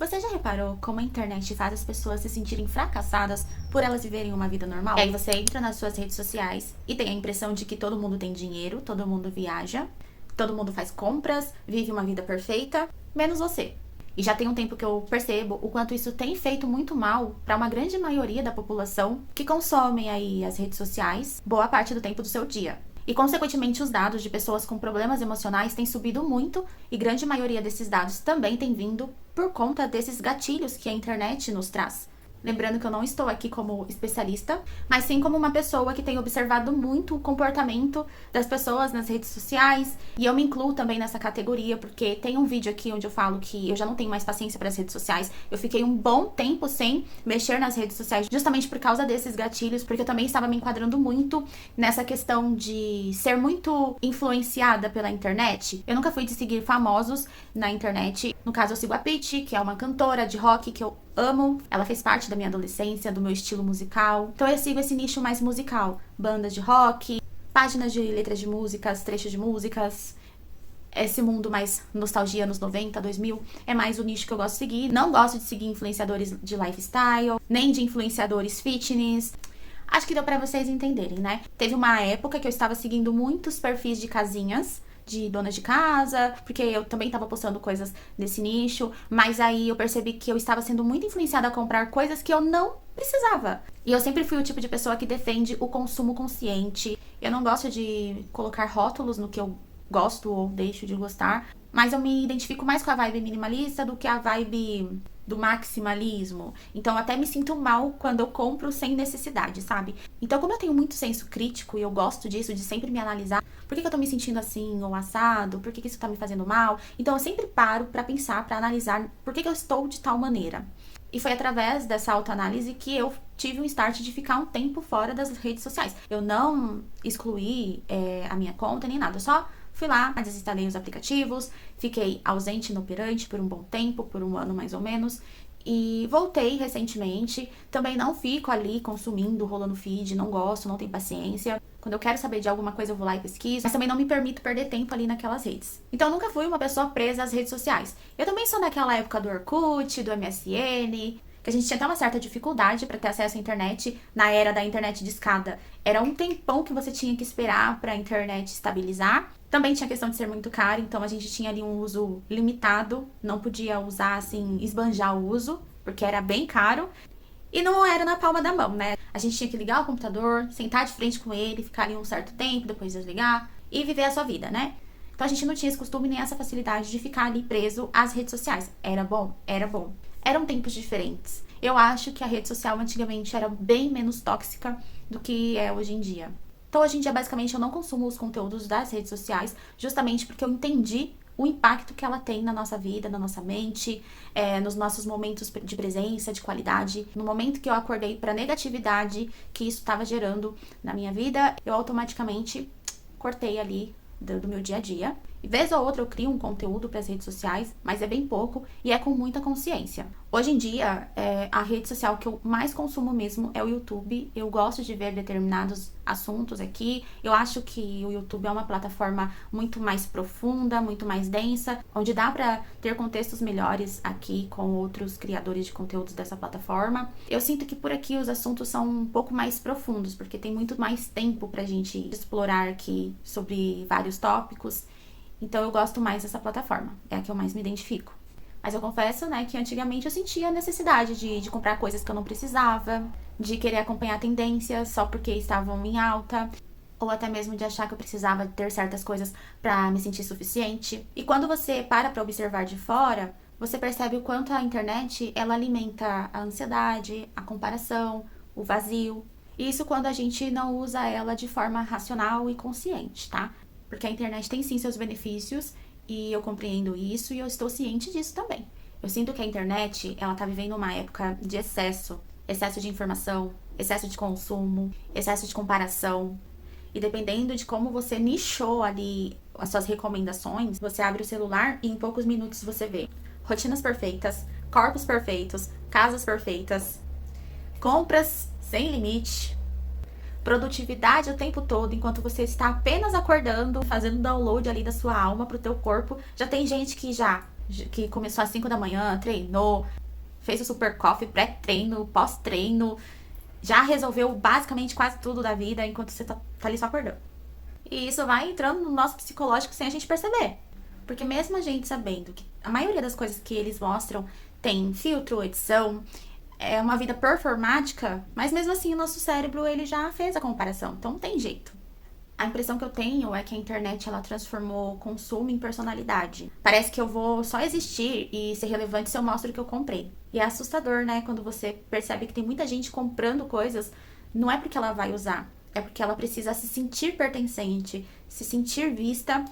Você já reparou como a internet faz as pessoas se sentirem fracassadas por elas viverem uma vida normal? E aí você entra nas suas redes sociais e tem a impressão de que todo mundo tem dinheiro, todo mundo viaja, todo mundo faz compras, vive uma vida perfeita, menos você. E já tem um tempo que eu percebo o quanto isso tem feito muito mal para uma grande maioria da população que consomem aí as redes sociais boa parte do tempo do seu dia. E, consequentemente, os dados de pessoas com problemas emocionais têm subido muito e grande maioria desses dados também tem vindo por conta desses gatilhos que a internet nos traz. Lembrando que eu não estou aqui como especialista, mas sim como uma pessoa que tem observado muito o comportamento das pessoas nas redes sociais. E eu me incluo também nessa categoria, porque tem um vídeo aqui onde eu falo que eu já não tenho mais paciência para as redes sociais. Eu fiquei um bom tempo sem mexer nas redes sociais, justamente por causa desses gatilhos, porque eu também estava me enquadrando muito nessa questão de ser muito influenciada pela internet. Eu nunca fui de seguir famosos na internet. No caso, eu sigo a Pitty, que é uma cantora de rock que eu amo. Ela fez parte da minha adolescência, do meu estilo musical. Então eu sigo esse nicho mais musical. Bandas de rock, páginas de letras de músicas, trechos de músicas. Esse mundo mais nostalgia, anos 90, 2000, é mais o nicho que eu gosto de seguir. Não gosto de seguir influenciadores de lifestyle, nem de influenciadores fitness. Acho que deu pra vocês entenderem, né? Teve uma época que eu estava seguindo muitos perfis de casinhas, de donas de casa, porque eu também estava postando coisas nesse nicho, mas aí eu percebi que eu estava sendo muito influenciada a comprar coisas que eu não precisava. E eu sempre fui o tipo de pessoa que defende o consumo consciente. Eu não gosto de colocar rótulos no que eu gosto ou deixo de gostar, mas eu me identifico mais com a vibe minimalista do que a vibe do maximalismo. Então, eu até me sinto mal quando eu compro sem necessidade, sabe? Então, como eu tenho muito senso crítico e eu gosto disso, de sempre me analisar, por que eu tô me sentindo assim ou assado? Por que isso tá me fazendo mal? Então, eu sempre paro pra pensar, pra analisar por que eu estou de tal maneira. E foi através dessa autoanálise que eu tive um start de ficar um tempo fora das redes sociais. Eu não excluí a minha conta nem nada, eu só fui lá, desinstalei os aplicativos, fiquei ausente, inoperante por um bom tempo, por um ano mais ou menos, e voltei recentemente. Também não fico ali consumindo, rolando feed, não gosto, não tenho paciência. Quando eu quero saber de alguma coisa, eu vou lá e pesquiso, mas também não me permito perder tempo ali naquelas redes. Então, eu nunca fui uma pessoa presa às redes sociais. Eu também sou daquela época do Orkut, do MSN, que a gente tinha até uma certa dificuldade para ter acesso à internet na era da internet discada. Era um tempão que você tinha que esperar para a internet estabilizar. Também tinha a questão de ser muito caro, então a gente tinha ali um uso limitado, não podia usar assim, esbanjar o uso, porque era bem caro. E não era na palma da mão, né? A gente tinha que ligar o computador, sentar de frente com ele, ficar ali um certo tempo, depois desligar e viver a sua vida, né? Então a gente não tinha esse costume nem essa facilidade de ficar ali preso às redes sociais. Era bom? Era bom. Eram tempos diferentes. Eu acho que a rede social antigamente era bem menos tóxica do que é hoje em dia. Então, hoje em dia, basicamente, eu não consumo os conteúdos das redes sociais, justamente porque eu entendi o impacto que ela tem na nossa vida, na nossa mente, nos nossos momentos de presença, de qualidade. No momento que eu acordei para a negatividade que isso estava gerando na minha vida, eu automaticamente cortei ali do meu dia a dia. E vez ou outra eu crio um conteúdo para as redes sociais, mas é bem pouco e é com muita consciência. Hoje em dia, a rede social que eu mais consumo mesmo é o YouTube. Eu gosto de ver determinados assuntos aqui. Eu acho que o YouTube é uma plataforma muito mais profunda, muito mais densa, onde dá para ter contextos melhores aqui com outros criadores de conteúdos dessa plataforma. Eu sinto que por aqui os assuntos são um pouco mais profundos, porque tem muito mais tempo pra gente explorar aqui sobre vários tópicos. Então eu gosto mais dessa plataforma, é a que eu mais me identifico. Mas eu confesso, né, que antigamente eu sentia a necessidade de comprar coisas que eu não precisava, de querer acompanhar tendências só porque estavam em alta, ou até mesmo de achar que eu precisava ter certas coisas pra me sentir suficiente. E quando você para pra observar de fora, você percebe o quanto a internet, ela alimenta a ansiedade, a comparação, o vazio. E isso quando a gente não usa ela de forma racional e consciente, tá? Porque a internet tem sim seus benefícios e eu compreendo isso e eu estou ciente disso também. Eu sinto que a internet, ela tá vivendo uma época de excesso de informação, excesso de consumo, excesso de comparação. E dependendo de como você nichou ali as suas recomendações, você abre o celular e em poucos minutos você vê rotinas perfeitas, corpos perfeitos, casas perfeitas, compras sem limite, produtividade o tempo todo, enquanto você está apenas acordando, fazendo download ali da sua alma pro teu corpo. Já tem gente que já que começou às 5 da manhã, treinou, fez o super coffee, pré-treino, pós-treino, já resolveu basicamente quase tudo da vida enquanto você tá ali só acordando. E isso vai entrando no nosso psicológico sem a gente perceber. Porque mesmo a gente sabendo que a maioria das coisas que eles mostram tem filtro, edição, é uma vida performática, mas mesmo assim o nosso cérebro ele já fez a comparação, então não tem jeito. A impressão que eu tenho é que a internet ela transformou o consumo em personalidade. Parece que eu vou só existir e ser relevante se eu mostro o que eu comprei. E é assustador, né, quando você percebe que tem muita gente comprando coisas, não é porque ela vai usar, é porque ela precisa se sentir pertencente, se sentir vista,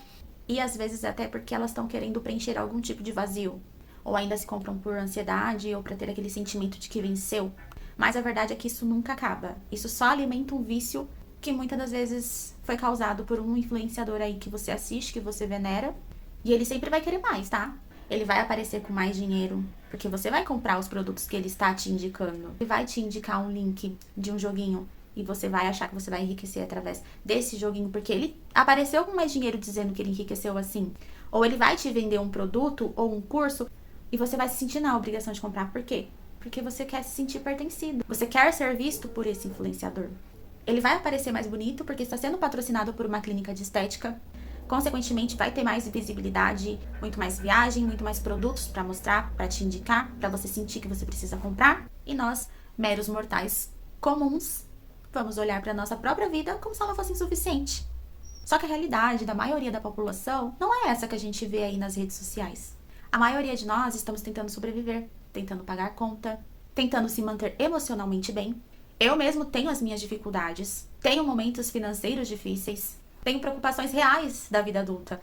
e às vezes até porque elas estão querendo preencher algum tipo de vazio. Ou ainda se compram por ansiedade ou para ter aquele sentimento de que venceu. Mas a verdade é que isso nunca acaba. Isso só alimenta um vício que muitas das vezes foi causado por um influenciador aí que você assiste, que você venera. E ele sempre vai querer mais, tá? Ele vai aparecer com mais dinheiro, porque você vai comprar os produtos que ele está te indicando. Ele vai te indicar um link de um joguinho e você vai achar que você vai enriquecer através desse joguinho, porque ele apareceu com mais dinheiro dizendo que ele enriqueceu assim. Ou ele vai te vender um produto ou um curso e você vai se sentir na obrigação de comprar. Por quê? Porque você quer se sentir pertencido. Você quer ser visto por esse influenciador. Ele vai aparecer mais bonito porque está sendo patrocinado por uma clínica de estética. Consequentemente, vai ter mais visibilidade, muito mais viagem, muito mais produtos para mostrar, para te indicar, para você sentir que você precisa comprar. E nós, meros mortais comuns, vamos olhar para nossa própria vida como se ela fosse insuficiente. Só que a realidade da maioria da população não é essa que a gente vê aí nas redes sociais. A maioria de nós estamos tentando sobreviver, tentando pagar conta, tentando se manter emocionalmente bem. Eu mesmo tenho as minhas dificuldades, tenho momentos financeiros difíceis, tenho preocupações reais da vida adulta.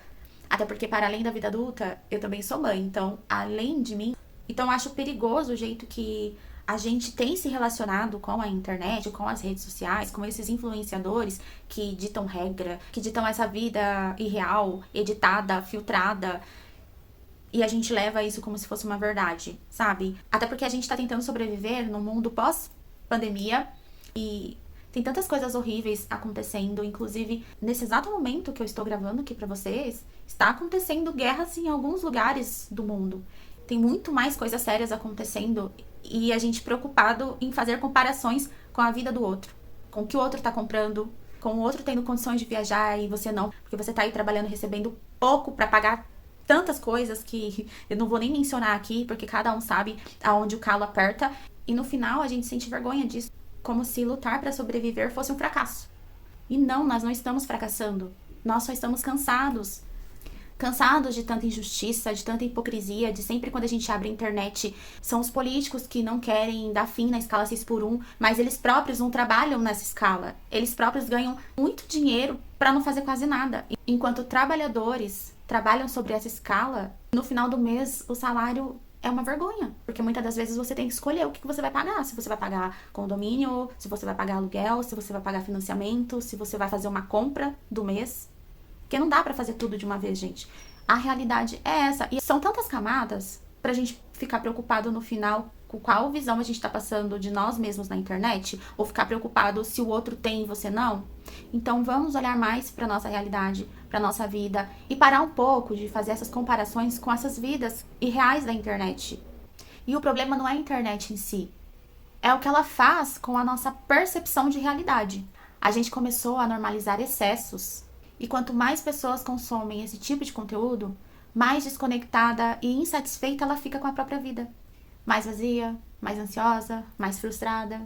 Até porque, para além da vida adulta, eu também sou mãe, então, além de mim... Então, eu acho perigoso o jeito que a gente tem se relacionado com a internet, com as redes sociais, com esses influenciadores que ditam regra, que ditam essa vida irreal, editada, filtrada. E a gente leva isso como se fosse uma verdade, sabe? Até porque a gente tá tentando sobreviver num mundo pós-pandemia e tem tantas coisas horríveis acontecendo, inclusive nesse exato momento que eu estou gravando aqui pra vocês, está acontecendo guerras em alguns lugares do mundo. Tem muito mais coisas sérias acontecendo e a gente preocupado em fazer comparações com a vida do outro, com o que o outro tá comprando, com o outro tendo condições de viajar e você não, porque você tá aí trabalhando, recebendo pouco pra pagar tantas coisas que eu não vou nem mencionar aqui, porque cada um sabe aonde o calo aperta. E no final a gente sente vergonha disso, como se lutar para sobreviver fosse um fracasso. E não, nós não estamos fracassando. Nós só estamos cansados. Cansados de tanta injustiça, de tanta hipocrisia, de sempre quando a gente abre a internet, são os políticos que não querem dar fim na escala 6x1, mas eles próprios não trabalham nessa escala. Eles próprios ganham muito dinheiro para não fazer quase nada. Enquanto trabalhadores trabalham sobre essa escala, no final do mês o salário é uma vergonha, porque muitas das vezes você tem que escolher o que você vai pagar, se você vai pagar condomínio, se você vai pagar aluguel, se você vai pagar financiamento, se você vai fazer uma compra do mês, porque não dá pra fazer tudo de uma vez, gente. A realidade é essa, e são tantas camadas pra gente ficar preocupado no final com qual visão a gente tá passando de nós mesmos na internet, ou ficar preocupado se o outro tem e você não. Então vamos olhar mais pra nossa realidade, pra nossa vida, e parar um pouco de fazer essas comparações com essas vidas irreais da internet. E o problema não é a internet em si, é o que ela faz com a nossa percepção de realidade. A gente começou a normalizar excessos, e quanto mais pessoas consomem esse tipo de conteúdo, mais desconectada e insatisfeita ela fica com a própria vida. Mais vazia, mais ansiosa, mais frustrada.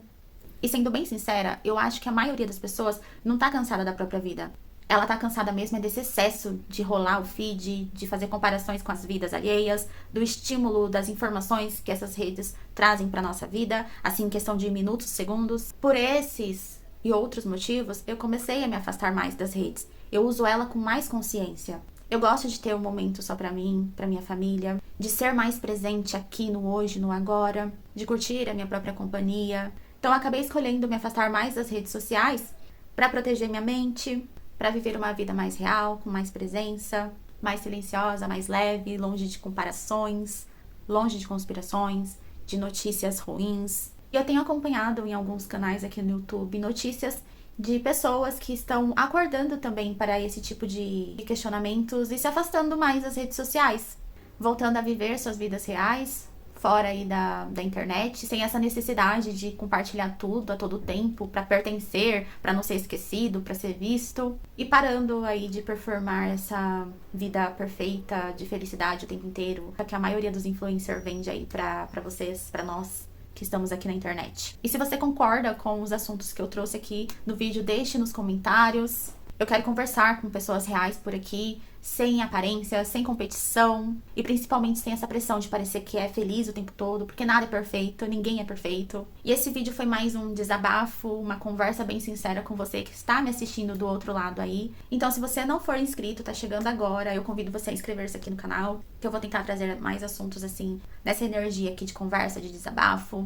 E sendo bem sincera, eu acho que a maioria das pessoas não tá cansada da própria vida. Ela tá cansada mesmo é desse excesso de rolar o feed, de fazer comparações com as vidas alheias, do estímulo das informações que essas redes trazem pra nossa vida, assim em questão de minutos, segundos. Por esses e outros motivos, eu comecei a me afastar mais das redes. Eu uso ela com mais consciência. Eu gosto de ter um momento só pra mim, pra minha família, de ser mais presente aqui no hoje, no agora, de curtir a minha própria companhia. Então eu acabei escolhendo me afastar mais das redes sociais pra proteger minha mente, pra viver uma vida mais real, com mais presença, mais silenciosa, mais leve, longe de comparações, longe de conspirações, de notícias ruins. E eu tenho acompanhado em alguns canais aqui no YouTube notícias de pessoas que estão acordando também para esse tipo de questionamentos e se afastando mais das redes sociais. voltando a viver suas vidas reais, fora aí da internet, sem essa necessidade de compartilhar tudo a todo tempo, pra pertencer, pra não ser esquecido, pra ser visto. E parando aí de performar essa vida perfeita, de felicidade o tempo inteiro, que a maioria dos influencers vende aí pra vocês, pra nós que estamos aqui na internet. E se você concorda com os assuntos que eu trouxe aqui no vídeo, deixe nos comentários. Eu quero conversar com pessoas reais por aqui, sem aparência, sem competição e principalmente sem essa pressão de parecer que é feliz o tempo todo, porque nada é perfeito, ninguém é perfeito. E esse vídeo foi mais um desabafo, uma conversa bem sincera com você que está me assistindo do outro lado aí. Então, se você não for inscrito, tá chegando agora, eu convido você a inscrever-se aqui no canal, que eu vou tentar trazer mais assuntos assim, nessa energia aqui de conversa, de desabafo.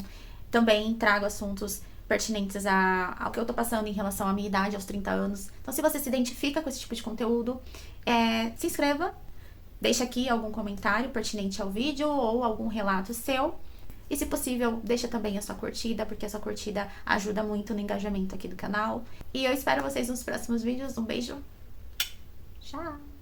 Também trago assuntos pertinentes ao que eu tô passando em relação à minha idade, aos 30 anos. Então, se você se identifica com esse tipo de conteúdo, se inscreva, deixa aqui algum comentário pertinente ao vídeo ou algum relato seu. E, se possível, deixa também a sua curtida, porque a sua curtida ajuda muito no engajamento aqui do canal. E eu espero vocês nos próximos vídeos. Um beijo. Tchau!